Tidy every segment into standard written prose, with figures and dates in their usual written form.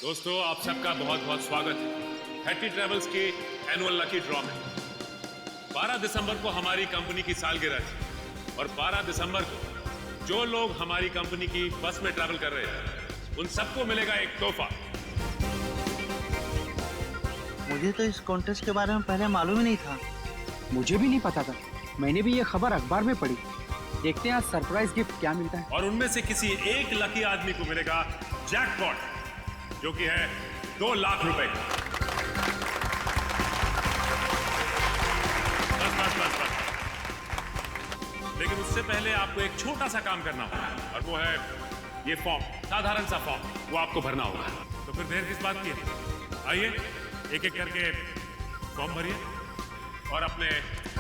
दोस्तों, आप सबका बहुत बहुत स्वागत है हैट्टी ट्रेवल्स के एनुअल लकी ड्रॉ में। 12 दिसंबर को हमारी कंपनी की सालगिरह थी और 12 दिसंबर को जो लोग हमारी कंपनी की बस में ट्रैवल कर रहे हैं उन सबको मिलेगा एक तोहफा। मुझे तो इस कॉन्टेस्ट के बारे में पहले मालूम ही नहीं था। मुझे भी नहीं पता था। मैंने भी ये खबर अखबार में पढ़ी। देखते हैं आज सरप्राइज गिफ्ट क्या मिलता है। और उनमें से किसी एक लकी आदमी को मिलेगा जैकपॉट, जो कि है 2 लाख रुपए का। बस। लेकिन उससे पहले आपको एक छोटा सा काम करना होगा और वो है ये फॉर्म, साधारण सा फॉर्म, वो आपको भरना होगा। तो फिर देर किस बात की है? आइए एक एक करके फॉर्म भरिए और अपने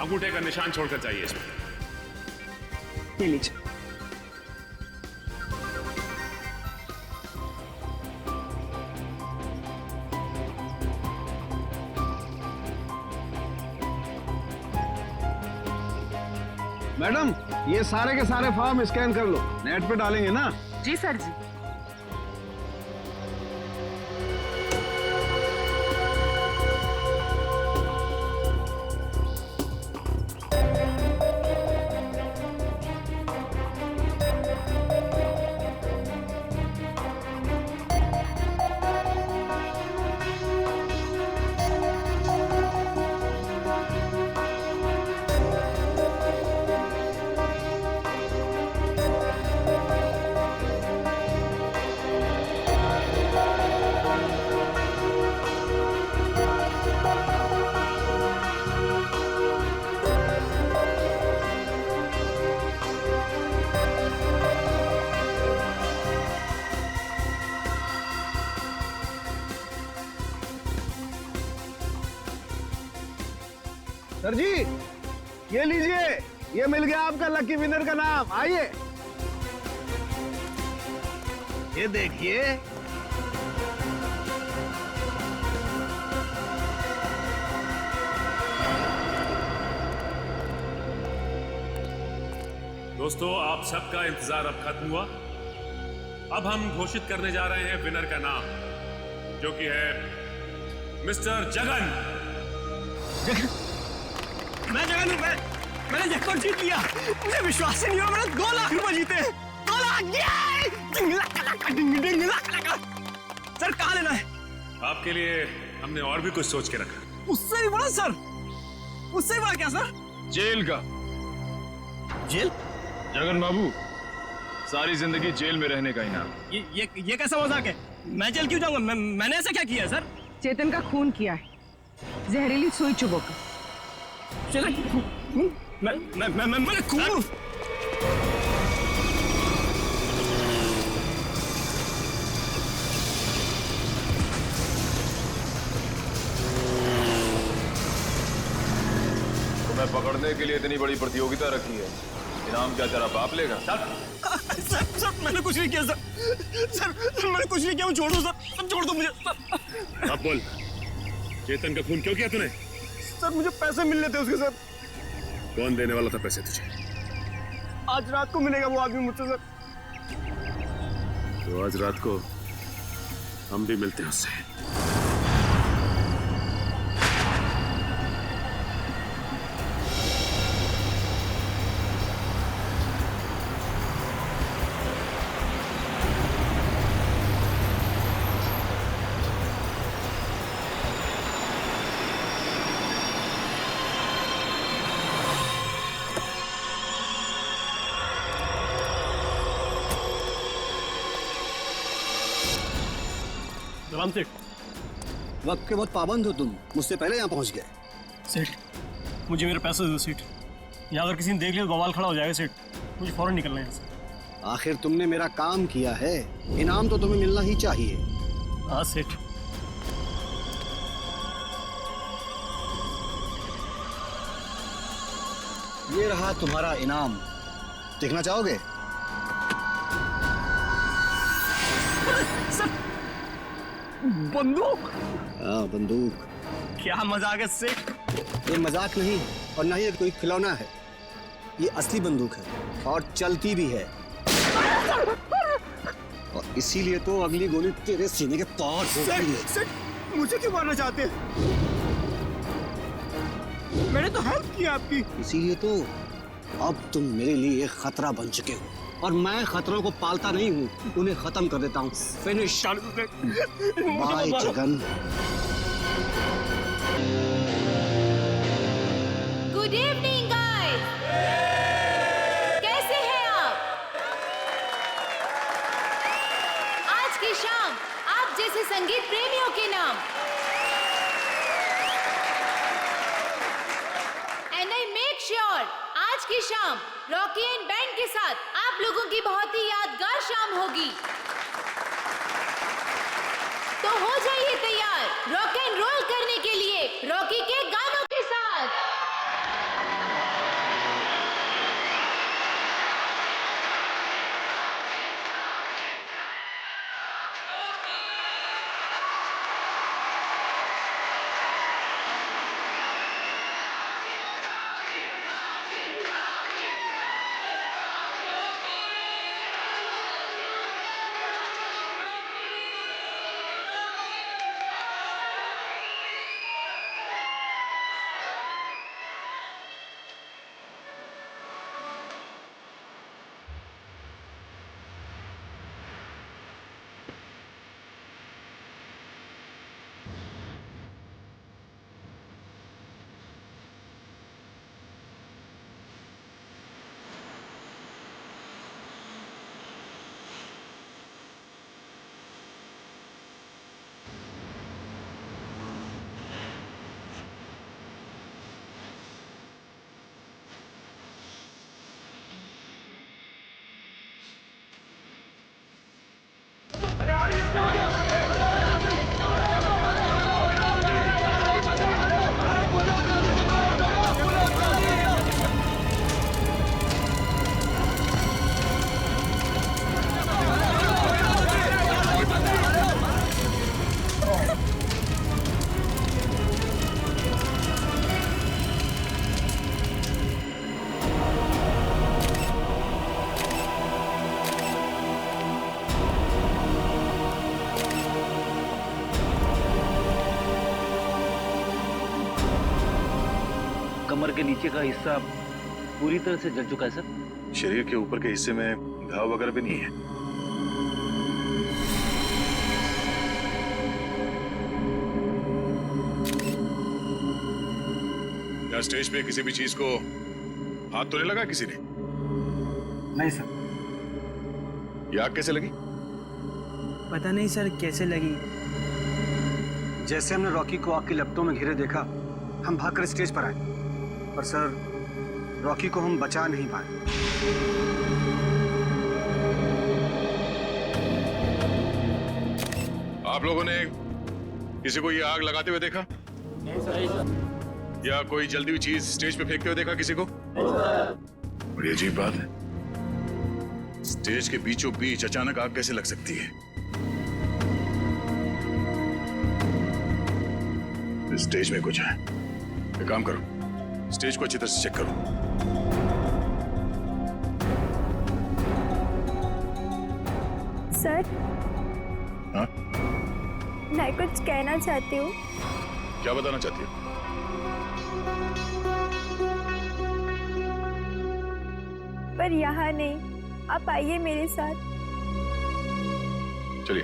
अंगूठे का निशान छोड़कर जाइए इसमें। ये लीजिए। मैडम, ये सारे के सारे फॉर्म स्कैन कर लो, नेट पे डालेंगे ना? जी सर जी। सर जी, ये लीजिए, ये मिल गया आपका लकी विनर का नाम। आइए, ये देखिए। दोस्तों, आप सबका इंतजार अब खत्म हुआ। अब हम घोषित करने जा रहे हैं विनर का नाम, जो कि है मिस्टर जगन। मैं जगन हूं। मैंने जैकपॉट जीत लिया। मुझे विश्वास ही नहीं हुआ। मैंने 2 लाख रुपए जीते। 2 लाख। सर, कहाँ लेना है? आपके लिए हमने और भी कुछ सोच के रखा। उससे भी बड़ा सर? उससे भी बड़ा क्या सर? जेल का। जेल? जगन बाबू, सारी जिंदगी जेल में रहने का इनाम। ये कैसा मजाक है? मैं जेल क्यों जाऊंगा? मैंने ऐसा क्या किया है सर? चेतन का खून किया है, जहरीली सुई चुभोकर। मैंने खून? तुम्हें पकड़ने के लिए इतनी बड़ी प्रतियोगिता रखी है, इनाम क्या तेरा बाप लेगा? सर, मैंने कुछ नहीं किया सर, मैंने कुछ नहीं किया। छोड़ दो सर, छोड़ दो मुझे। अब बोल, चेतन का खून क्यों किया तूने? सर, मुझे पैसे मिलने थे उसके। सर, कौन देने वाला था पैसे तुझे? आज रात को मिलेगा वो आदमी मुझसे। सर, तो आज रात को हम भी मिलते हैं उससे। राम सेठ, वक्त के बहुत पाबंद हो तुम, मुझसे पहले यहाँ पहुँच गए। सेठ, मुझे मेरे पैसे दे दो सेठ। यहाँ अगर किसी ने देख लिया तो बवाल खड़ा हो जाएगा सेठ। मुझे फौरन निकलना है यहाँ से। आखिर तुमने मेरा काम किया है, इनाम तो तुम्हें मिलना ही चाहिए। हाँ सेठ। ये रहा तुम्हारा इनाम, देखना चाहोगे? बंदूक? हाँ, बंदूक। क्या मजाक है सेठ? ये मजाक नहीं और ना ही कोई खिलौना है, ये असली बंदूक है और चलती भी है। और इसीलिए तो अगली गोली तेरे सीने के पार ठोकनी है। सर, मुझे क्यों मारना चाहते हैं? मैंने तो हेल्प की आपकी। इसीलिए तो अब तुम मेरे लिए एक खतरा बन चुके हो, और मैं खतरों को पालता नहीं हूँ, उन्हें खत्म कर देता हूँ। Finish. Bye Jagan. Good evening guys, कैसे हैं आप? आज की शाम आप जैसे संगीत प्रेमियों के नाम एंड आई मेक श्योर आज की शाम रॉकी एंड बैंड के साथ आप लोगों की बहुत ही यादगार शाम होगी। तो हो जाइए तैयार रॉक एंड रोल करने के लिए रॉकी के गानों के साथ। कमर के नीचे का हिस्सा पूरी तरह से जल चुका है सर। शरीर के ऊपर के हिस्से में घाव वगैरह भी नहीं है। क्या स्टेज पे किसी भी चीज को हाथ तो नहीं लगा किसी ने? नहीं सर। ये आग कैसे लगी? पता नहीं सर कैसे लगी। जैसे हमने रॉकी को आग की लपटों में घिरे देखा, हम भागकर स्टेज पर आए, पर सर रॉकी को हम बचा नहीं पाए। आप लोगों ने किसी को ये आग लगाते हुए देखा? या कोई जल्दी हुई चीज स्टेज पे फेंकते हुए देखा किसी को? बड़ी अजीब बात है, स्टेज के बीचों बीच अचानक आग कैसे लग सकती है? स्टेज में कुछ है। एक काम करो, स्टेज को अच्छी तरह से चेक करो। सर, हाँ? मैं कुछ कहना चाहती हूँ। क्या बताना चाहती हो? पर यहाँ नहीं, आप आइए मेरे साथ। चलिए।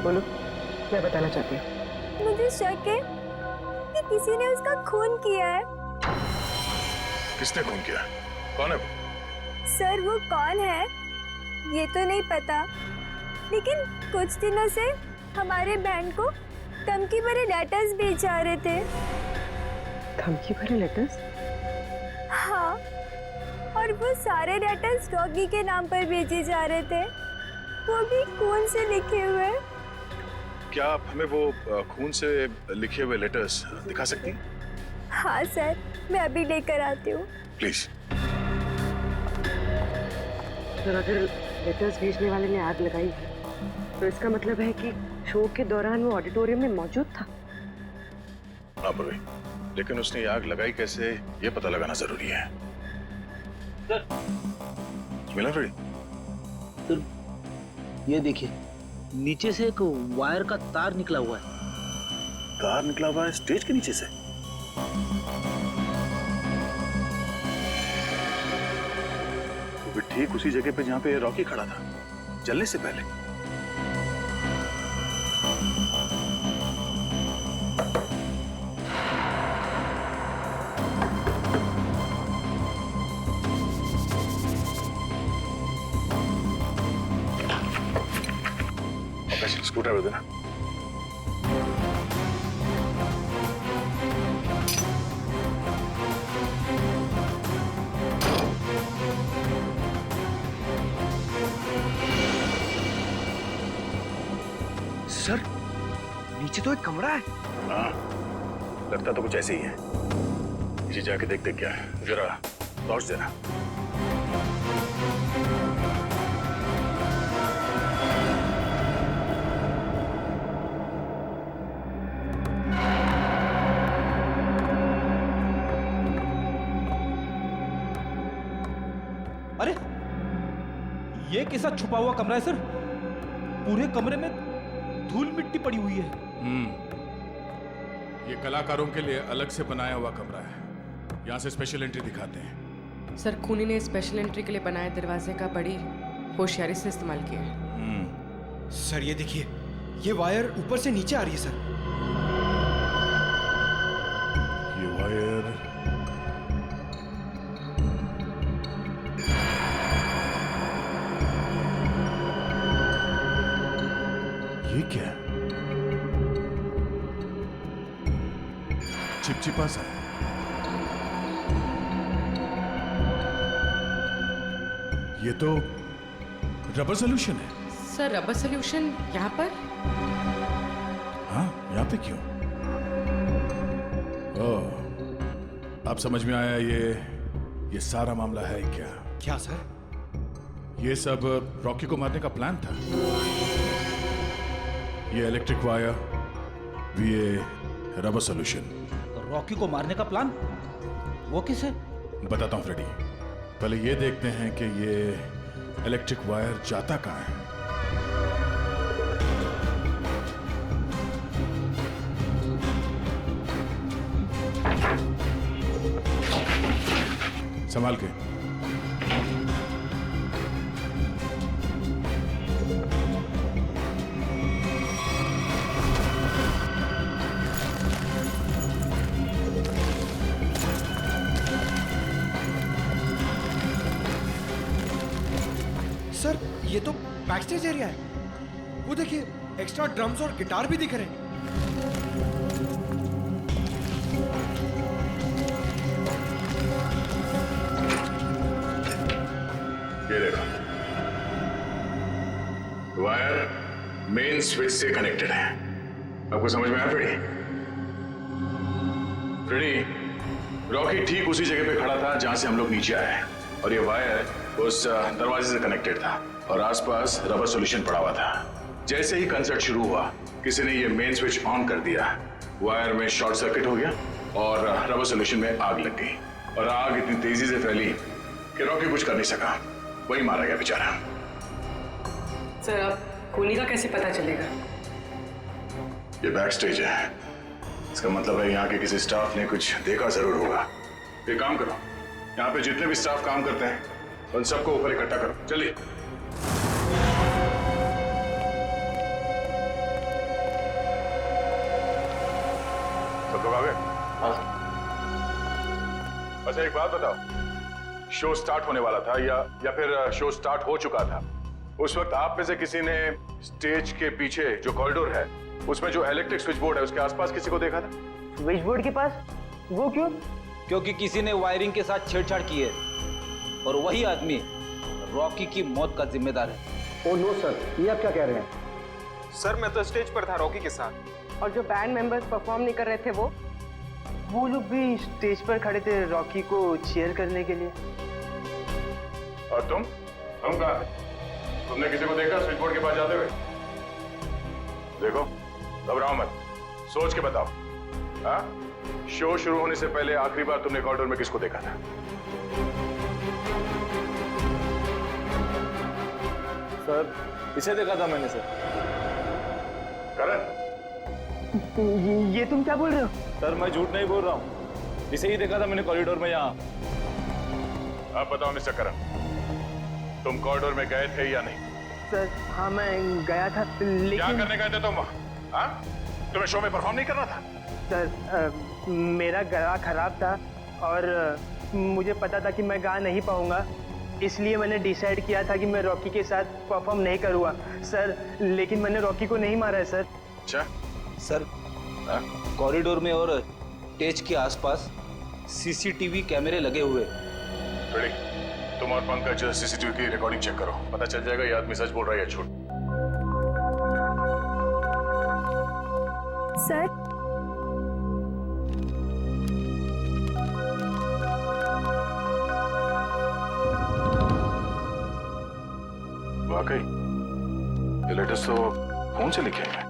बोलो, क्या बताना चाहती हो? मुझे शक है कि किसी ने उसका खून किया है। किसने खून किया? कौन है वो? सर, वो कौन है ये तो नहीं पता, लेकिन कुछ दिनों से हमारे बैंड को धमकी भरे लेटर्स भेज जा रहे थे। धमकी भरे लेटर्स? हाँ, और वो सारे लेटर्स रॉकी के नाम पर भेजे जा रहे थे, वो भी खून से लिखे हुए। क्या आप हमें वो खून से लिखे हुए लेटर्स दिखा सकती हैं? हाँ सर, मैं अभी लेकर आती हूँ। प्लीज। सर, अगर लेटर्स भेजने वाले ने आग लगाई है तो इसका मतलब है कि शो के दौरान वो ऑडिटोरियम में मौजूद था। हाँ परवीन, लेकिन उसने ये आग लगाई कैसे, ये पता लगाना जरूरी है। सर, मिला फ्रेडी? तो ये देखिए, नीचे से एक वायर का तार निकला हुआ है। तार निकला हुआ है स्टेज के नीचे से? वो भी ठीक उसी जगह पे जहां पे रॉकी खड़ा था जलने से पहले। स्कूटर देना। सर, नीचे तो एक कमरा है। हाँ, लगता तो कुछ ऐसे ही है। नीचे जाके देखते क्या है, जरा टॉर्च देना। अरे, ये कैसा छुपा हुआ कमरा है सर? पूरे कमरे में धूल मिट्टी पड़ी हुई है। ये कलाकारों के लिए अलग से बनाया हुआ कमरा है। यहाँ से स्पेशल एंट्री दिखाते हैं। सर, खूनी ने स्पेशल एंट्री के लिए बनाए दरवाजे का बड़ी होशियारी से इस्तेमाल किया है। सर ये देखिए, ये वायर ऊपर से नीचे आ रही है सर। ये वायर ये क्या है? चिपचिपा सा। ये तो रबर सोल्यूशन है। सर, रबर सोल्यूशन यहाँ पर? हाँ, यहाँ पे क्यों? ओह, अब समझ में आया। ये सारा मामला है क्या? क्या सर? ये सब रॉकी को मारने का प्लान था। ये इलेक्ट्रिक वायर, ये रबर सोल्यूशन। रॉकी को मारने का प्लान? वो किसे? बताता हूँ फ्रेडी। पहले ये देखते हैं कि ये इलेक्ट्रिक वायर जाता कहाँ है। संभाल के। सर, ये तो बैक स्टेज एरिया है। वो देखिए, एक्स्ट्रा ड्रम्स और गिटार भी दिख रहे हैं। ये देखो, वायर मेन स्विच से कनेक्टेड है। आपको समझ में आया फ्रेडी? फ्रेडी, रॉकी ठीक उसी जगह पे खड़ा था जहां से हम लोग नीचे आए हैं, और ये वायर उस दरवाजे से कनेक्टेड था और आसपास रबर सोल्यूशन पड़ा हुआ था। जैसे ही कंसर्ट शुरू हुआ, किसी ने ये मेन स्विच ऑन कर दिया, वायर में शॉर्ट सर्किट हो गया और रबर सोल्यूशन में आग लग गई। और आग इतनी तेजी से फैली कि रॉकी कुछ कर नहीं सका, वही मारा गया बेचारा। सर, अब खूनी का कैसे पता चलेगा? ये बैक स्टेज है, इसका मतलब है यहाँ के किसी स्टाफ ने कुछ देखा जरूर होगा। ये काम करो, यहाँ पे जितने भी स्टाफ काम करते हैं उन सबको ऊपर इकट्ठा करो। चलिए। सब लोग आ गए? अच्छा, एक बात बताओ, शो स्टार्ट होने वाला था या फिर शो स्टार्ट हो चुका था? उस वक्त आप में से किसी ने स्टेज के पीछे जो कॉरिडोर है, उसमें जो इलेक्ट्रिक स्विच बोर्ड है, उसके आसपास किसी को देखा था? स्विच बोर्ड के पास? वो क्यों? क्योंकि किसी ने वायरिंग के साथ छेड़छाड़ की है और वही आदमी रॉकी की मौत का जिम्मेदार है। ओह नो सर, ये आप क्या कह रहे हैं? सर, मैं तो स्टेज पर था रॉकी के साथ। और जो बैंड मेंबर्स परफॉर्म नहीं कर रहे थे वो लोग भी स्टेज पर खड़े थे रॉकी को चीयर करने के लिए। और तुम कहाँ? तुमने किसी को देखा स्विच बोर्ड के पास जाते हुए? देखो, घबराओ मत, सोच के बताओ। हाँ, शो शुरू होने से पहले आखिरी बार तुमने कॉरिडोर में किसको देखा था? सर इसे देखा था मैंने सर। करण, ये तुम क्या बोल रहे हो? सर मैं झूठ नहीं बोल रहा हूँ, इसे ही देखा था मैंने कॉरिडोर में यहाँ। अब बताओ मिस्टर करण, तुम कॉरिडोर में गए थे या नहीं? सर हाँ मैं गया था, लेकिन क्या करने गए थे तुम वहाँ? हाँ? तुम्हें शो में परफॉर्म नहीं करना था? सर मेरा गला खराब था और मुझे पता था कि मैं गा नहीं पाऊंगा, इसलिए मैंने डिसाइड किया था कि मैं रॉकी के साथ परफॉर्म नहीं करूँगा सर। लेकिन मैंने रॉकी को नहीं मारा है सर। अच्छा सर, कॉरिडोर में और स्टेज के आसपास सीसीटीवी कैमरे लगे हुए। तुम और पंकज सीसीटीवी की रिकॉर्डिंग चेक करो, पता चल जाएगा ये आदमी सच बोल रहा है या झूठ। सर वाकई ये लेटर्स तो फोन से लिखे हैं।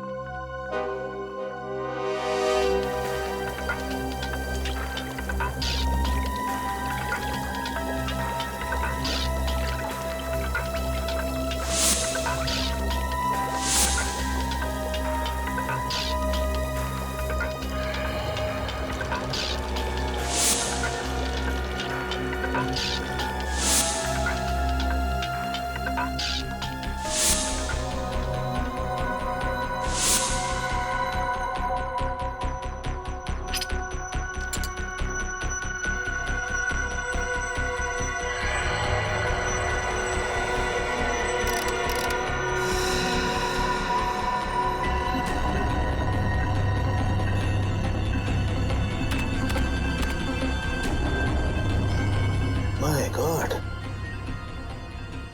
माय गॉड,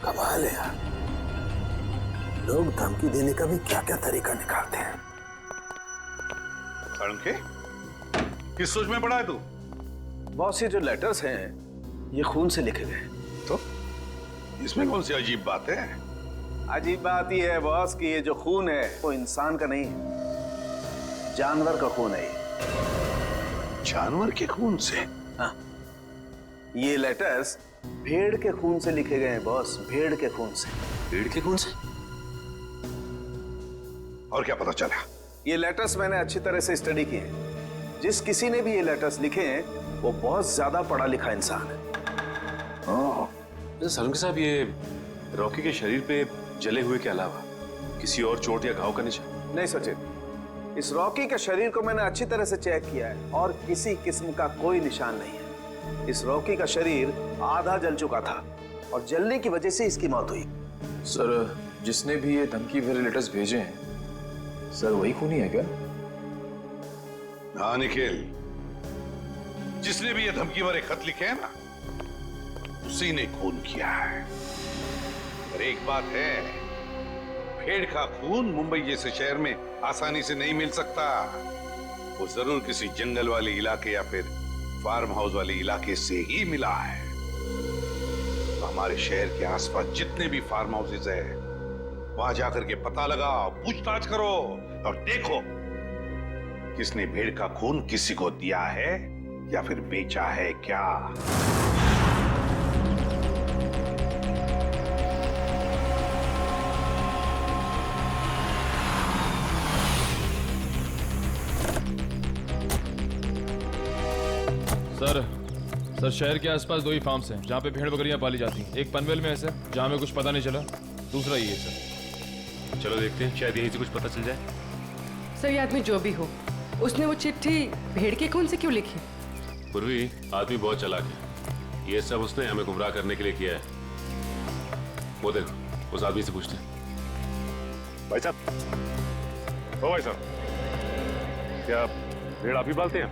कमाल है यार, लोग धमकी देने का भी क्या क्या तरीका निकालते हैं। के किस सोच में पड़ा है तू? बॉस ये जो लेटर्स हैं ये खून से लिखे गए। तो इसमें कौन सी अजीब बात है? अजीब बात यह है बॉस कि ये जो खून है वो इंसान का नहीं है, जानवर का खून है। जानवर के खून से? हाँ, ये लेटर्स भेड़ के खून से लिखे गए हैं बॉस, भेड़ के खून से। भेड़ के खून से? और क्या पता चला? ये लेटर्स मैंने अच्छी तरह से स्टडी किए हैं। जिस किसी ने भी ये लेटर्स लिखे हैं वो बहुत ज्यादा पढ़ा लिखा इंसान है। सलून साहब, ये रॉकी के शरीर पे जले हुए के अलावा किसी और चोट या घाव का निशान? नहीं सचिन, इस रॉकी के शरीर को मैंने अच्छी तरह से चेक किया है और किसी किस्म का कोई निशान नहीं है। इस रॉकी का शरीर आधा जल चुका था और जलने की वजह से इसकी मौत हुई। सर, जिसने भी ये धमकी भरे लेटर्स भेजे हैं, सर वही खूनी है क्या? हाँ निखिल, जिसने भी ये धमकी भरे खत लिखे हैं ना, उसी ने खून किया है। पर एक बात है, भेड़ का खून मुंबई जैसे शहर में आसानी से नहीं मिल सकता। वो जरूर किसी जंगल वाले इलाके या फिर फार्म हाउस वाले इलाके से ही मिला है। तो हमारे शहर के आसपास जितने भी फार्म हाउसेज है, वहां जाकर के पता लगाओ, पूछताछ करो और देखो किसने भेड़ का खून किसी को दिया है या फिर बेचा है क्या। सर शहर के आसपास दो ही फार्म्स हैं जहाँ पे भेड़ बकरियां पाली जाती हैं। एक पनवेल में है सर, जहाँ में कुछ पता नहीं चला, दूसरा ये है सर। चलो देखते हैं, शायद यहीं से कुछ पता चल जाए। सर ये आदमी जो भी हो, उसने वो चिट्ठी भेड़ के खून से क्यों लिखी? पूर्वी, आदमी बहुत चालाक है। ये सब उसने हमें गुमराह करने के लिए किया है। वो देखो, उस आदमी से पूछते हैं। भाई साहब, ओ भाई साहब, क्या भेड़ आप ही पालते हैं?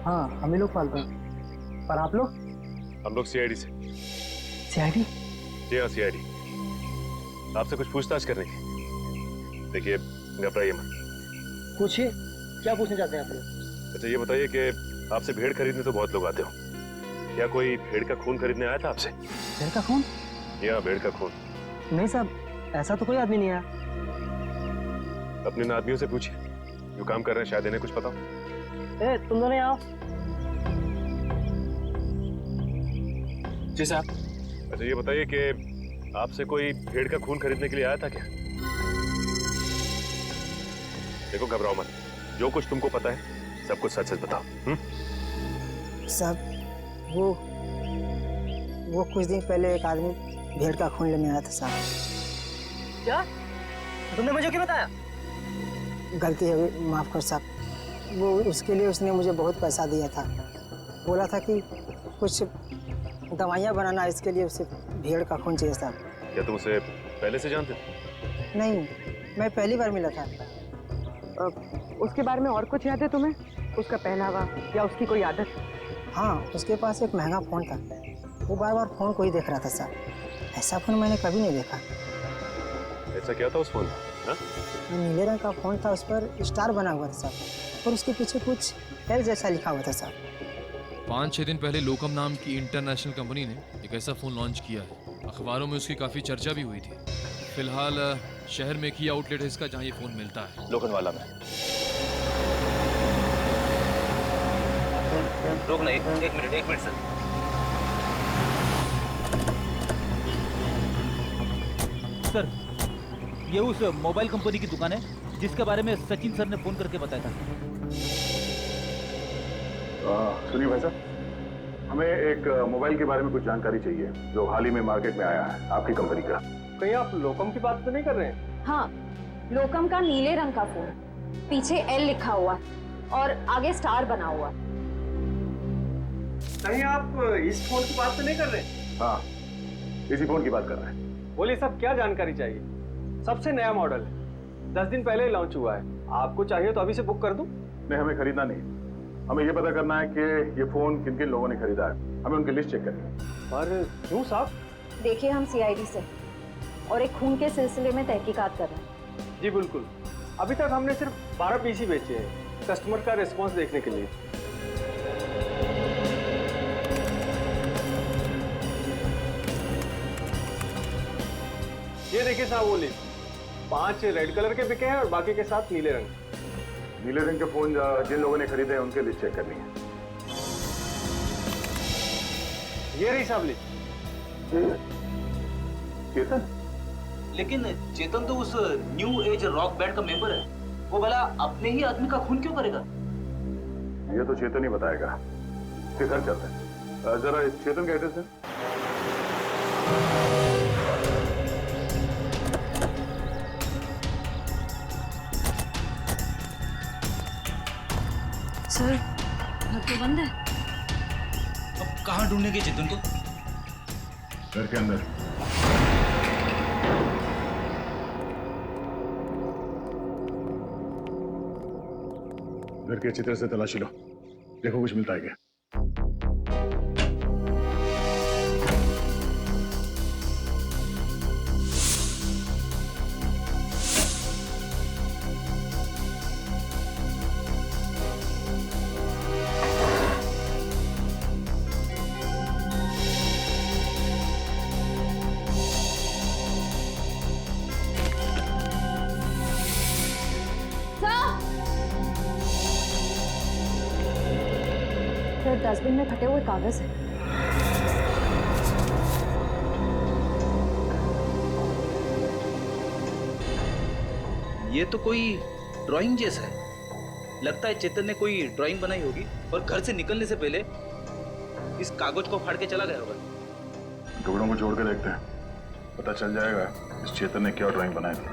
हाँ हम ही लोग पालते हैं। पर आप लोग? हम लोग सीआईडी से। सीआईडी? जी हाँ, सीआईडी। आपसे कुछ पूछताछ करने की। देखिए, घबराइए मत। पूछिए, क्या पूछना चाहते हैं आप लोग? अच्छा ये बताइए कि आपसे भेड़ खरीदने तो बहुत लोग आते हो, क्या कोई भेड़ का खून खरीदने आया था आपसे? भेड़ का खून? या भेड़ का खून? नहीं साहब, ऐसा तो कोई आदमी नहीं आया। अपने इन आदमियों से पूछिए जो काम कर रहे हैं, शायद इन्हें कुछ पता हो। ए, तुम दोनों यहाँ आओ। जी साहब। अच्छा ये बताइए कि आपसे कोई भेड़ का खून खरीदने के लिए आया था क्या? देखो घबराओ मत, जो कुछ तुमको पता है सब कुछ सच सच बताओ। साहब वो कुछ दिन पहले एक आदमी भेड़ का खून लेने आया था साहब। क्या? तुमने मुझे क्यों बताया? गलती हो गई, माफ कर साहब। वो उसके लिए उसने मुझे बहुत पैसा दिया था, बोला था कि कुछ दवाइयाँ बनाना, इसके लिए उसे भेड़ का खून चाहिए साहब। क्या तुम उसे पहले से जानते थे? नहीं, मैं पहली बार मिला था। उसके बारे में और कुछ याद है तुम्हें? उसका पहनावा या उसकी कोई आदत? हाँ, उसके पास एक महंगा फ़ोन था, वो बार बार फ़ोन को ही देख रहा था साहब। ऐसा फ़ोन मैंने कभी नहीं देखा। ऐसा क्या था उस फोन? नीले रंग का फ़ोन था, उस पर स्टार बना हुआ था साहब, और उसके पीछे कुछ एल जैसा लिखा हुआ था साहब। 5-6 दिन पहले लोकम नाम की इंटरनेशनल कंपनी ने एक ऐसा फ़ोन लॉन्च किया है। अखबारों में उसकी काफ़ी चर्चा भी हुई थी। फिलहाल शहर में एक ही आउटलेट है इसका जहाँ ये फ़ोन मिलता है, लोखंडवाला में। रुक नहीं, एक मिनट सर। सर, ये उस मोबाइल कंपनी की दुकान है जिसके बारे में सचिन सर ने फोन करके बताया था। सुनिए भाई साहब, हमें एक मोबाइल के बारे में कुछ जानकारी चाहिए जो हाल ही में मार्केट में आया है आपकी कंपनी का। कहीं आप लोकम की बात तो नहीं कर रहे हैं? हाँ, लोकम का नीले रंग का फोन, पीछे एल लिखा हुआ और आगे स्टार बना हुआ। कहीं आप इस फोन की बात तो नहीं कर रहे? हाँ, इसी फोन की बात कर रहे हैं। बोलिए साहब, क्या जानकारी चाहिए? सबसे नया मॉडल है, 10 दिन पहले लॉन्च हुआ है। आपको चाहिए तो अभी से बुक कर दूं? नहीं, हमें खरीदना नहीं, हमें ये पता करना है कि ये फोन किन किन लोगों ने खरीदा है। हमें उनकी लिस्ट चेक करनी है। पर क्यों साहब? देखिए, हम CID से और एक खून के सिलसिले में तहकीकात कर रहे हैं। जी बिल्कुल, अभी तक हमने सिर्फ 12 PC बेचे हैं, कस्टमर का रिस्पॉन्स देखने के लिए। ये देखिए साहब, वो लिस्ट 5 रेड कलर के बिके हैं और बाकी के 7 नीले रंग। नीले रंग के फोन जिन लोगों ने खरीदे हैं उनके लिस्ट चेक करनी है। ये रही साहब लिस्ट। चेतन? लेकिन चेतन तो उस न्यू एज रॉक बैंड का मेंबर है, वो भला अपने ही आदमी का खून क्यों करेगा? ये तो चेतन ही बताएगा। फिर घर चलते हैं, जरा चेतन का एड्रेस है। सर, घर तो बंद है। अब कहाँ ढूंढेंगे चेतन को? घर के अंदर। घर के अच्छी तरह से तलाशी लो, देखो कुछ मिलता है क्या। डस्टबिन में फटे हुए कागज है। ये तो कोई ड्राइंग जैसा है। लगता है चेतन ने कोई ड्राइंग बनाई होगी और घर से निकलने से पहले इस कागज को फाड़ के चला गया होगा। टुकड़ों को जोड़ के देखते हैं, पता चल जाएगा इस चेतन ने क्या ड्राइंग बनाई थी।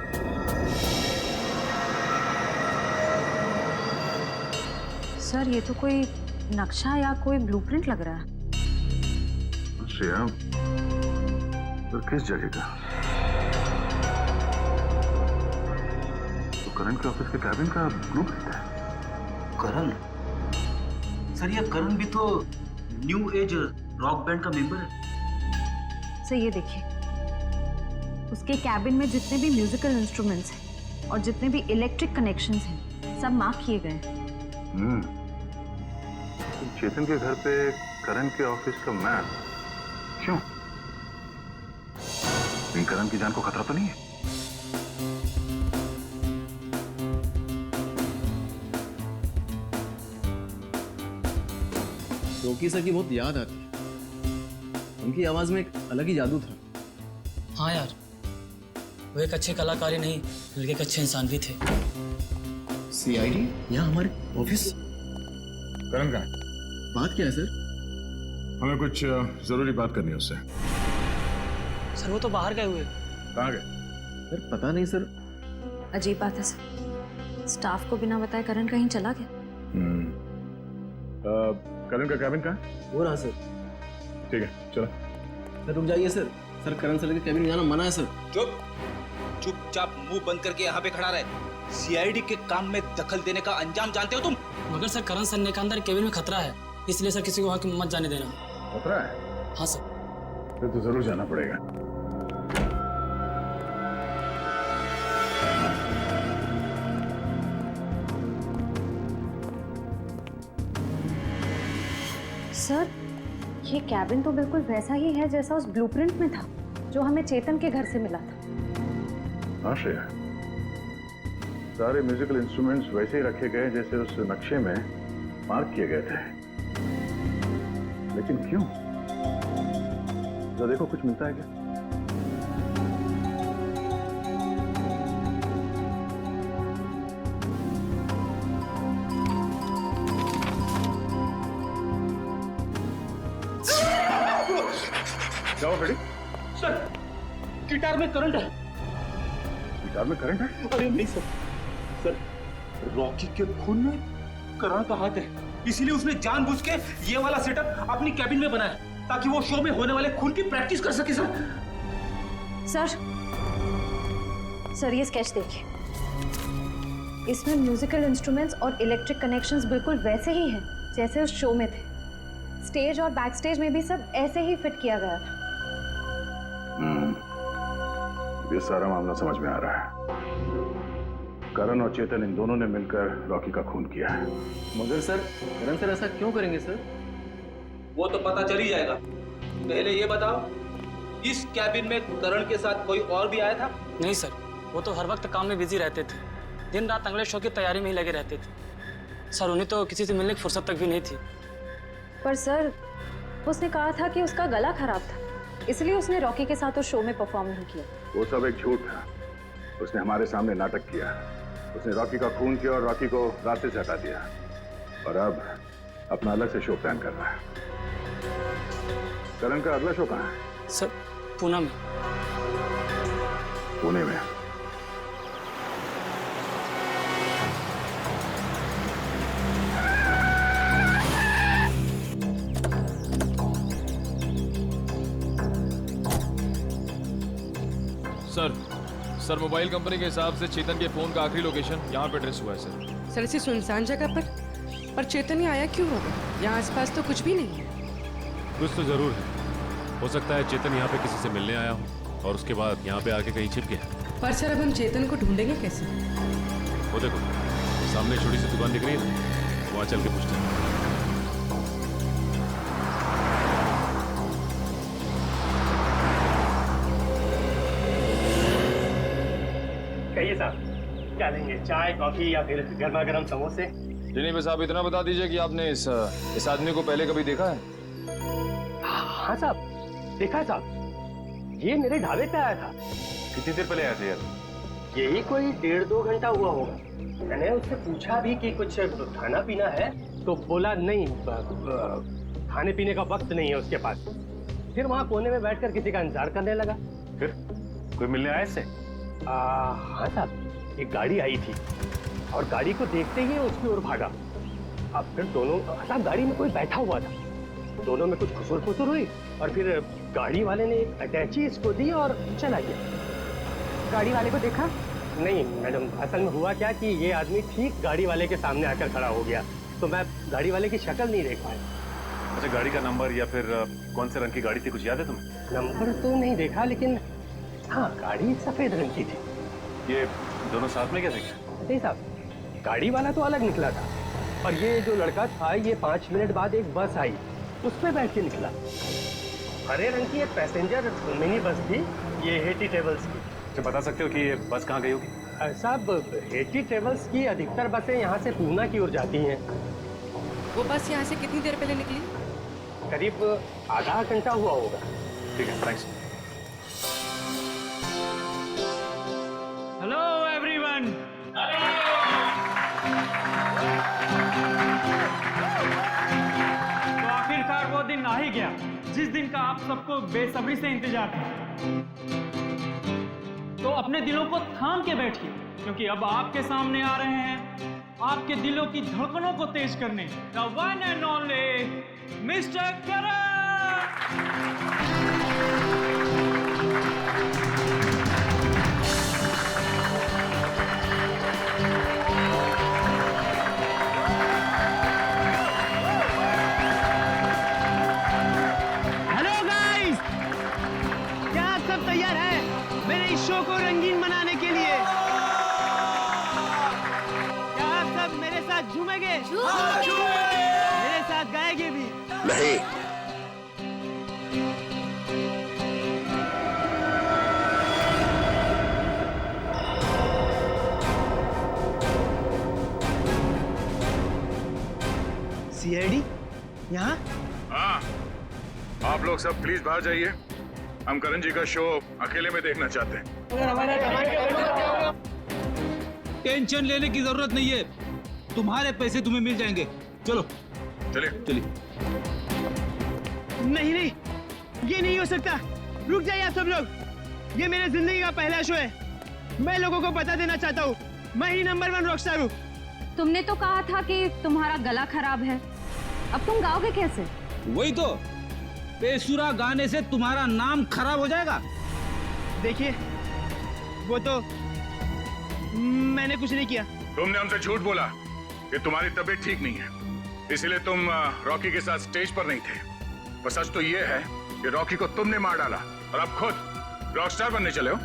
सर, ये तो कोई नक्शा या कोई ब्लूप्रिंट लग रहा है। श्रेया, तो किस जगह का? तो करण के ऑफिस के कैबिन का ब्लूप्रिंट है। करण? सर, ये करण भी तो न्यू एज रॉक बैंड का मेंबर है। सर, ये देखिए, उसके कैबिन में जितने भी म्यूजिकल इंस्ट्रूमेंट्स हैं और जितने भी इलेक्ट्रिक कनेक्शंस हैं, सब मार्क किए गए हैं। चेतन के घर पे करण के ऑफिस का मैप क्यों? करण की जान को खतरा तो नहीं है? रॉकी सर की बहुत याद आती है। उनकी आवाज में एक अलग ही जादू था। हाँ यार, वो एक अच्छे कलाकार ही नहीं बल्कि एक अच्छे इंसान भी थे। सीआईडी यहाँ हमारे ऑफिस। करण कहाँ है? बात क्या है सर? हमें कुछ जरूरी बात करनी है उससे। सर वो तो बाहर गए हुए। कहाँ गए? सर पता नहीं सर। अजीब बात है सर, स्टाफ को बिना बताए करण कहीं चला गया। करण का कैबिन कहाँ है? वो रहा सर। ठीक है चलो। सर रुक जाइए सर। सर करण सर के कैबिन में जाना मना है सर। चुप, चुपचाप मुंह बंद करके यहाँ पे खड़ा रहे। सीआईडी के काम में दखल देने का अंजाम जानते हो तुम? मगर सर करण सर ने कहा अंदर केबिन में खतरा है, इसलिए सर किसी को वहाँ मत जाने देना। खतरा है? हाँ सर। फिर तो जरूर जाना पड़ेगा। सर ये कैबिन तो बिल्कुल वैसा ही है जैसा उस ब्लूप्रिंट में था जो हमें चेतन के घर से मिला था। हाँ श्रेया, सारे म्यूजिकल इंस्ट्रूमेंट्स वैसे ही रखे गए जैसे उस नक्शे में मार्क किए गए थे। लेकिन क्यों? तो देखो कुछ मिलता है क्या? जाओ रेडी। सर गिटार में करंट है। गिटार में करंट है? अरे नहीं सर, सर रॉकी के खून में करण का हाथ है, इसीलिए उसने जानबूझ के ये वाला सेटअप अपनी कैबिन में बनाया ताकि वो शो में होने वाले खून की प्रैक्टिस कर सके। सर ये स्केच देखिए, इसमें म्यूजिकल इंस्ट्रूमेंट्स और इलेक्ट्रिक कनेक्शंस बिल्कुल वैसे ही हैं जैसे उस शो में थे। स्टेज और बैक स्टेज में भी सब ऐसे ही फिट किया गया था। ये सारा मामला समझ में आ रहा है। करण और चेतन इन दोनों ने मिलकर रॉकी का खून किया है। मगर सर करण सर ऐसा क्यों करेंगे सर? वो तो पता चल ही जाएगा। पहले ये बताओ, इस कैबिन में करण के साथ कोई और भी आया था? नहीं सर, वो तो हर वक्त काम में बिजी रहते थे, दिन रात अगले शो की तैयारी में ही लगे रहते थे। सर उन्हें तो किसी से मिलने की फुर्सत तक भी नहीं थी। पर सर उसने कहा था कि उसका गला खराब था, इसलिए उसने रॉकी के साथ उस शो में परफॉर्म नहीं किया। वो सब एक झूठ था। उसने हमारे सामने नाटक किया। उसने रॉकी का खून किया और रॉकी को रास्ते से हटा दिया, और अब अपना अलग से शो प्लान कर रहा है। करण का अगला शो कहाँ है? सर पूना में। पुणे में? सर मोबाइल कंपनी के हिसाब से चेतन के फोन का आखिरी लोकेशन यहाँ पे ट्रेस हुआ है सर। सर इसी सुनसान जगह पर चेतन ही आया क्यों होगा? यहाँ आसपास तो कुछ भी नहीं है। कुछ तो जरूर है। हो सकता है चेतन यहाँ पे किसी से मिलने आया हो और उसके बाद यहाँ पे आके कहीं छिप गया। पर सर अब हम चेतन को ढूंढेंगे कैसे? वो देखो सामने छोटी सी दुकान दिख रही है ना, वहाँ चल के पूछते हैं। कहिए साहब, क्या लेंगे? चाय, कॉफी या फिर गर्मा गर्म समोसे? नहीं बस आप इतना बता दीजिए कि आपने इस आदमी को पहले कभी देखा है? हाँ साहब, देखा है साहब। ये मेरे ढाबे पे आया था। कितनी देर पहले आया था यार? यही कोई 1.5-2 घंटा हुआ होगा। मैंने उससे पूछा भी कि कुछ खाना पीना है, तो बोला नहीं, खाने पीने का वक्त नहीं है उसके पास। फिर वहाँ कोने में बैठकर किसी का इंतजार करने लगा। फिर कोई मिलने आया इससे? हाँ साहब, एक गाड़ी आई थी और गाड़ी को देखते ही उसकी ओर भागा। अब फिर दोनों, साहब गाड़ी में कोई बैठा हुआ था, दोनों में कुछ खुसुर फुसुर हुई और फिर गाड़ी वाले ने एक अटैची इसको दी और चला गया। गाड़ी वाले को देखा? नहीं मैडम, असल में हुआ क्या कि ये आदमी ठीक गाड़ी वाले के सामने आकर खड़ा हो गया, तो मैं गाड़ी वाले की शक्ल नहीं देख पाया। अच्छा, गाड़ी का नंबर या फिर कौन से रंग की गाड़ी थी, कुछ याद है तुम्हें? नंबर तो नहीं देखा, लेकिन हाँ गाड़ी सफेद रंग की थी। ये दोनों साथ में क्या थे? नहीं साहब, गाड़ी वाला तो अलग निकला था और ये जो लड़का था, ये 5 मिनट बाद एक बस आई, उस पर बैठ के निकला। हरे रंग की एक पैसेंजर मिनी बस थी, ये हेटी ट्रेवल्स की। अच्छा, बता सकते हो कि ये बस कहाँ गई होगी? साहब हेटी ट्रेवल्स की अधिकतर बसें यहाँ से पूना की ओर जाती हैं। वो बस यहाँ से कितनी देर पहले निकली? करीब आधा घंटा हुआ होगा। ठीक है, थैंक्स। Hello everyone. तो आखिरकार वो दिन आ ही गया जिस दिन का आप सबको बेसब्री से इंतजार था। तो अपने दिलों को थाम के बैठिए, क्योंकि अब आपके सामने आ रहे हैं आपके दिलों की धड़कनों को तेज करने the one and only mister Karan. Hello guys, क्या आप सब तैयार हैं मेरे इस शो को रंगीन बनाने के लिए? क्या आप सब मेरे साथ झूमेंगे? मेरे साथ गाएंगे भी? नहीं। सीआईडी यहाँ? हाँ, आप लोग सब प्लीज बाहर जाइए। हम करण जी का शो अकेले में देखना चाहते हैं। टेंशन लेने की जरूरत नहीं है, तुम्हारे पैसे तुम्हें मिल जाएंगे। चलो चलिए चलिए। नहीं नहीं, ये नहीं हो सकता। रुक जाइए आप सब लोग। ये मेरे जिंदगी का पहला शो है। मैं लोगों को बता देना चाहता हूँ, मैं ही नंबर 1 रॉकस्टार हूँ। तुमने तो कहा था कि तुम्हारा गला खराब है, अब तुम गाओगे कैसे? वही तो, बेसुरा गाने से तुम्हारा नाम खराब हो जाएगा। देखिए, वो तो मैंने कुछ नहीं किया। तुमने हमसे झूठ बोला कि तुम्हारी तबीयत ठीक नहीं है, इसलिए तुम रॉकी के साथ स्टेज पर नहीं थे। पर सच तो ये है कि रॉकी को तुमने मार डाला और अब खुद रॉकस्टार बनने चले हो।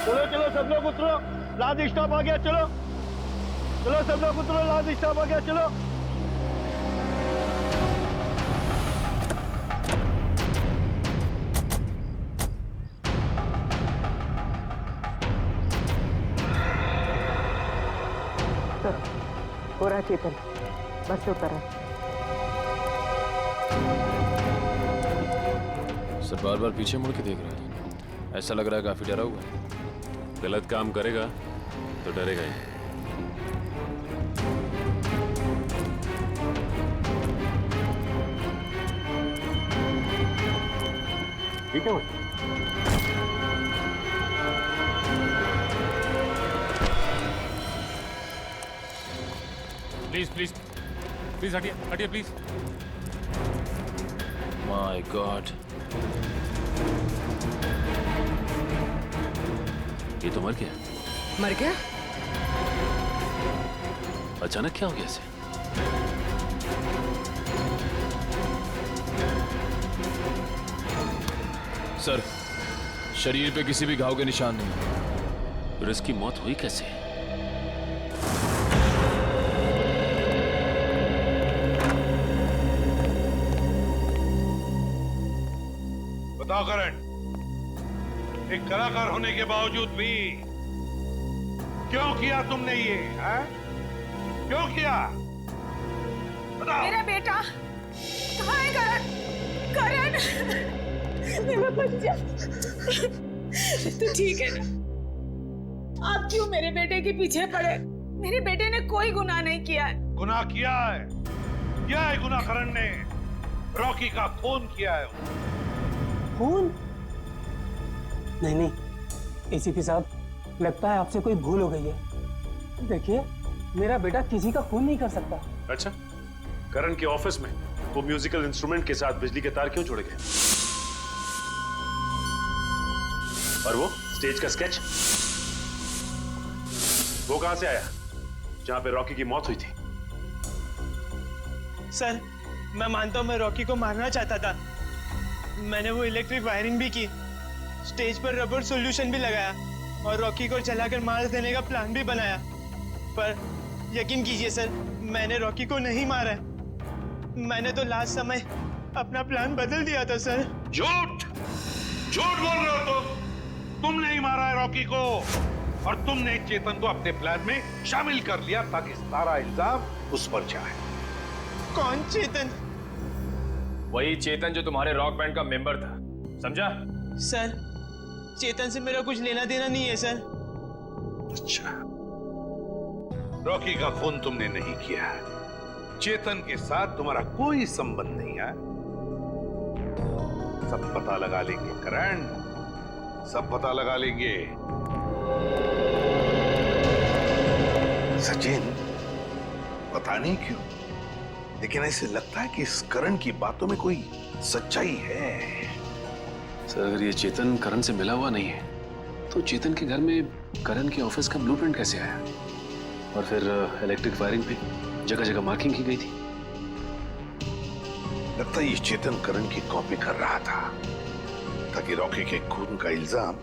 चलो चलो सब लोग उतरो, लास्ट स्टॉप आ गया। चलो चलो सब लोग उतरो, लास्ट स्टॉप आ गया। चलो हो रहा चेतन, बस से उतर रहा। सर बार बार पीछे मुड़ के देख रहा है, ऐसा लग रहा है काफी डरा हुआ है। गलत काम करेगा तो डरेगा ही। ठीक है। प्लीज प्लीज प्लीज हटिए हटिए प्लीज। माय गॉड, ये तो मर गया। मर गया? अचानक क्या हो गया इसे? सर, शरीर पे किसी भी घाव के निशान नहीं। फिर इसकी मौत हुई कैसे? बताओ करण, एक कलाकार होने के बावजूद भी क्यों किया तुमने ये? है? क्यों किया? बताओ। मेरा बेटा कहाँ है? करण, करण, मेरा बच्चा, तू ठीक है ना? आप क्यों मेरे बेटे के पीछे पड़े? मेरे बेटे ने कोई गुनाह नहीं किया है। गुनाह किया है, किया है गुनाह। करण ने रॉकी का खून किया है। खून? नहीं नहीं एसीपी साहब, लगता है आपसे कोई भूल हो गई है। देखिए, मेरा बेटा किसी का खून नहीं कर सकता। अच्छा, करण के ऑफिस में वो म्यूजिकल इंस्ट्रूमेंट के साथ बिजली के तार क्यों जोड़े गए? और वो स्टेज का स्केच, वो कहां से आया जहां पे रॉकी की मौत हुई थी? सर, मैं मानता हूं मैं रॉकी को मारना चाहता था। मैंने वो इलेक्ट्रिक वायरिंग भी की, स्टेज पर रबर सॉल्यूशन भी लगाया और रॉकी को जलाकर मार देने का प्लान भी बनाया। पर यकीन कीजिए सर, मैंने रॉकी को नहीं मारा है। मैंने तो लास्ट समय अपना प्लान बदल दिया था सर। झूठ झूठ बोल रहे हो तुम नहीं मारा है रॉकी को, और तुमने चेतन को अपने प्लान में शामिल कर लिया ताकि सारा इल्जाम उस पर जाए। कौन चेतन? वही चेतन जो तुम्हारे रॉक बैंड का मेंबर था, समझा? सर, चेतन से मेरा कुछ लेना देना नहीं है सर। अच्छा, रॉकी का खून तुमने नहीं किया, चेतन के साथ तुम्हारा कोई संबंध नहीं है। सब पता लगा लेंगे करण, सब पता लगा लेंगे। सचिन, पता नहीं क्यों, लेकिन ऐसे लगता है कि इस करण की बातों में कोई सच्चाई है। सर, अगर ये चेतन करण से मिला हुआ नहीं है, तो चेतन के घर में करण के ऑफिस का ब्लूप्रिंट कैसे आया? और फिर इलेक्ट्रिक वायरिंग पे जगह जगह मार्किंग की गई थी। लगता है ये चेतन करण की कॉपी कर रहा था ताकि रॉकी के खून का इल्जाम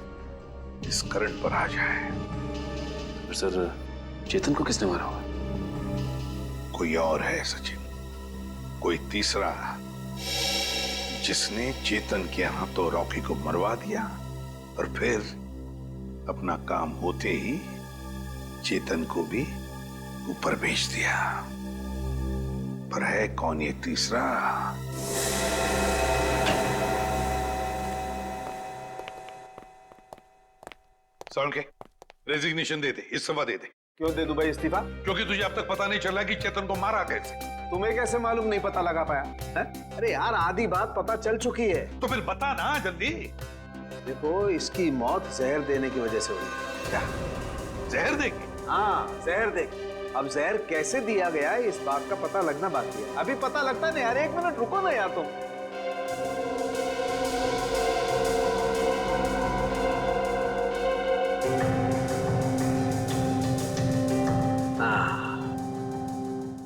इस करण पर आ जाए। पर सर, चेतन को किसने मारा होगा? कोई और है सचिन, कोई तीसरा, जिसने चेतन के हाथों रॉकी को मरवा दिया और फिर अपना काम होते ही चेतन को भी ऊपर भेज दिया। पर है कौन ये तीसरा? साउंड के रेजिग्नेशन दे दे, इस्तीफा दे दे। क्यों दे दूं भाई इस्तीफा? क्योंकि तुझे अब तक पता नहीं चला कि चेतन को मारा कैसे। तुम्हें कैसे मालूम नहीं पता लगा पाया है? अरे यार, आधी बात पता चल चुकी है। तो फिर बता ना जल्दी। देखो, इसकी मौत जहर देने की वजह से हुई है। क्या जहर देगी? हाँ, जहर देगी। अब जहर कैसे दिया गया है इस बात का पता लगना बाकी है। अभी पता लगता नहीं यार, 1 मिनट रुको ना यार तुम।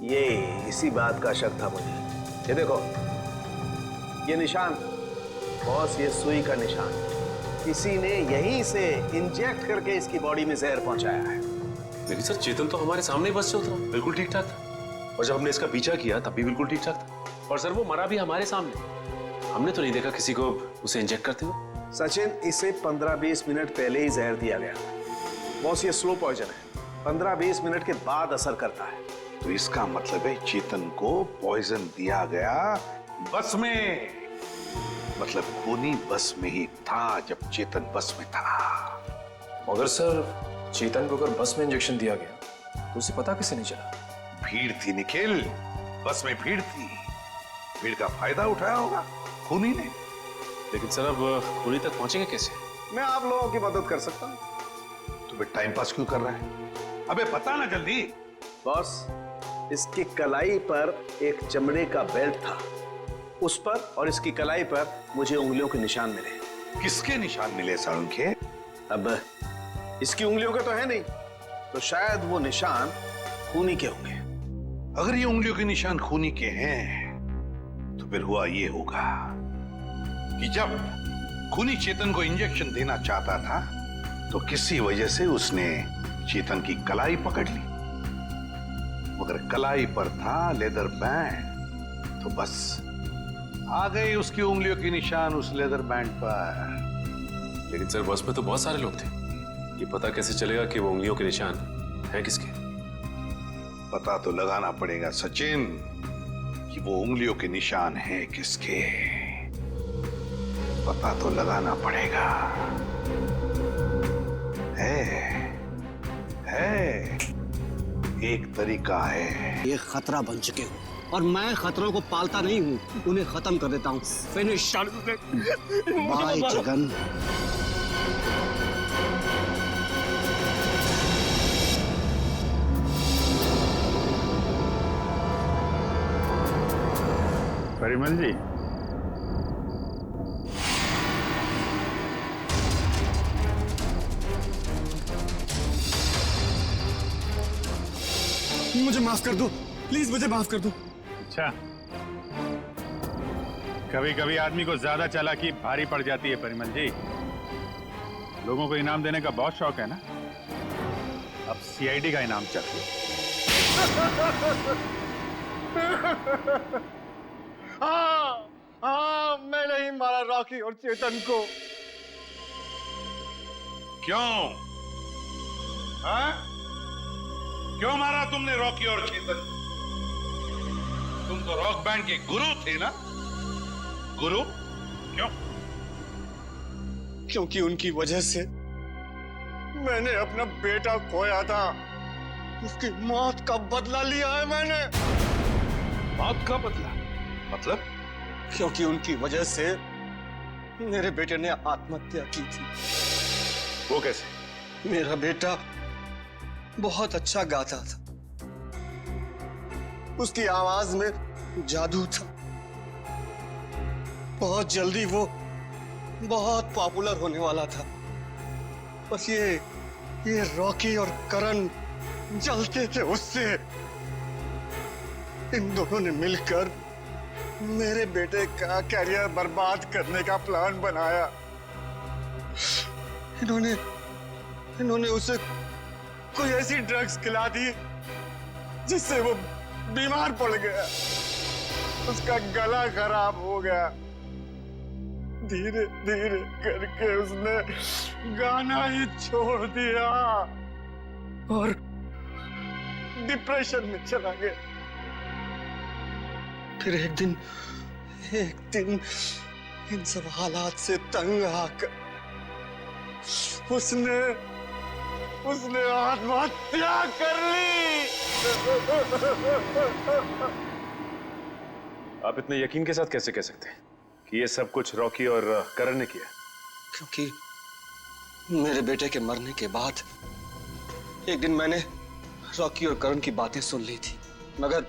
ये इसी बात का शक था मुझे। ये देखो, ये निशान बॉस, ये सुई का निशान किसी ने यहीं से इंजेक्ट करके इसकी बॉडी में जहर पहुंचाया है। लेकिन सर, चेतन तो हमारे सामने बस से उतरा, बिल्कुल ठीक ठाक था। और जब हमने इसका पीछा किया तब भी बिल्कुल ठीक ठाक था। और सर, वो मरा भी हमारे सामने, हमने तो नहीं देखा किसी को उसे इंजेक्ट करते हुए। सचिन, इसे 15-20 मिनट पहले ही जहर दिया गया। बॉस, ये स्लो पॉइजन है, 15-20 मिनट के बाद असर करता है। तो इसका मतलब है चेतन को पॉइजन दिया गया बस में। मतलब खूनी बस में ही था जब चेतन बस में था। मगर सर, चेतन को अगर बस में इंजेक्शन दिया गया तो उसे पता कैसे नहीं चला? भीड़ थी निखिल, बस में भीड़ थी, भीड़ का फायदा उठाया होगा खूनी ने। लेकिन सर, अब खूनी तक पहुंचेंगे कैसे? मैं आप लोगों की मदद कर सकता हूँ। तो फिर टाइम पास क्यों कर रहा है? अबे पता ना जल्दी। बॉस, इसकी कलाई पर एक चमड़े का बेल्ट था, उस पर और इसकी कलाई पर मुझे उंगलियों के निशान मिले। किसके निशान मिले सारुण के? अब इसकी उंगलियों के तो है नहीं, तो शायद वो निशान खूनी के होंगे। अगर ये उंगलियों के निशान खूनी के हैं, तो फिर हुआ ये होगा कि जब खूनी चेतन को इंजेक्शन देना चाहता था, तो किसी वजह से उसने चेतन की कलाई पकड़ ली, मगर कलाई पर था लेदर बैंड, तो बस आ गए उसकी उंगलियों के निशान उस लेदर बैंड पर। लेकिन सर, बस में तो बहुत सारे लोग थे, ये पता कैसे चलेगा कि वो उंगलियों के निशान हैं किसके? पता तो लगाना पड़ेगा सचिन कि वो उंगलियों के निशान हैं किसके। पता तो लगाना पड़ेगा। है एक तरीका है। ये खतरा बन चुके हो और मैं खतरों को पालता नहीं हूँ, उन्हें खत्म कर देता हूँ। फिनिश। बाय जगन। परिमल जी, मुझे माफ कर दो, प्लीज मुझे माफ कर दो। अच्छा, कभी कभी आदमी को ज्यादा चालाकी भारी पड़ जाती है परिमल जी। लोगों को इनाम देने का बहुत शौक है ना, अब सीआईडी का इनाम चाहिए। हाँ, मैं नहीं मारा रॉकी और चेतन को। क्यों? हाँ? क्यों मारा तुमने रॉकी और चेतन? तुम तो रॉक बैंड के गुरु थे ना? गुरु? क्यों? क्योंकि उनकी वजह से मैंने अपना बेटा खोया था। उसकी मौत का बदला लिया है मैंने। मौत का बदला? मतलब? क्योंकि उनकी वजह से मेरे बेटे ने आत्महत्या की थी। वो कैसे? मेरा बेटा बहुत अच्छा गाता था, उसकी आवाज में जादू था। बहुत जल्दी वो बहुत पॉपुलर होने वाला था। बस ये रॉकी और करण जलते थे उससे। इन दोनों ने मिलकर मेरे बेटे का कैरियर बर्बाद करने का प्लान बनाया। इन्होंने उसे कोई ऐसी ड्रग्स खिला दी जिससे वो बीमार पड़ गया। उसका गला खराब हो गया। धीरे धीरे करके उसने गाना ही छोड़ दिया और डिप्रेशन में चला गया। फिर एक दिन इन सब हालात से तंग आकर उसने आत्महत्या कर ली। आप इतने यकीन के साथ कैसे कह सकते हैं कि ये सब कुछ रॉकी और करण ने किया? क्योंकि मेरे बेटे के मरने के बाद एक दिन मैंने रॉकी और करण की बातें सुन ली थी, मगर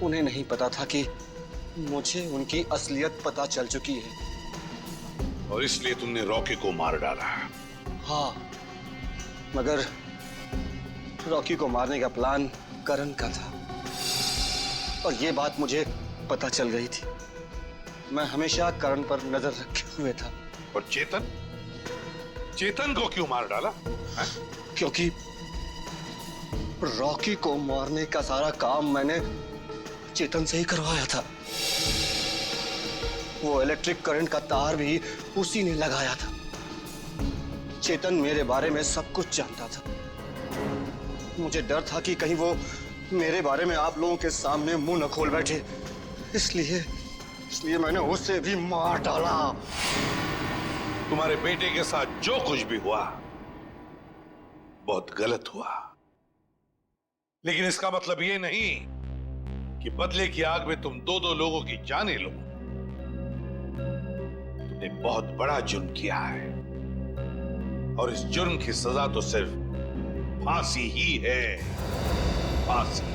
उन्हें नहीं पता था कि मुझे उनकी असलियत पता चल चुकी है। और इसलिए तुमने रॉकी को मार डाला? हाँ, मगर रॉकी को मारने का प्लान करण का था और ये बात मुझे पता चल गई थी। मैं हमेशा करण पर नजर रखे हुए था। और चेतन को क्यों मार डाला? क्योंकि रॉकी को मारने का सारा काम मैंने चेतन से ही करवाया था। वो इलेक्ट्रिक करंट का तार भी उसी ने लगाया था। चेतन मेरे बारे में सब कुछ जानता था। मुझे डर था कि कहीं वो मेरे बारे में आप लोगों के सामने मुंह न खोल बैठे, इसलिए मैंने उसे भी मार डाला। तुम्हारे बेटे के साथ जो कुछ भी हुआ बहुत गलत हुआ, लेकिन इसका मतलब ये नहीं कि बदले की आग में तुम दो लोगों की जानें लो। तुमने बहुत बड़ा जुर्म किया है और इस जुर्म की सजा तो सिर्फ फांसी ही है। फांसी।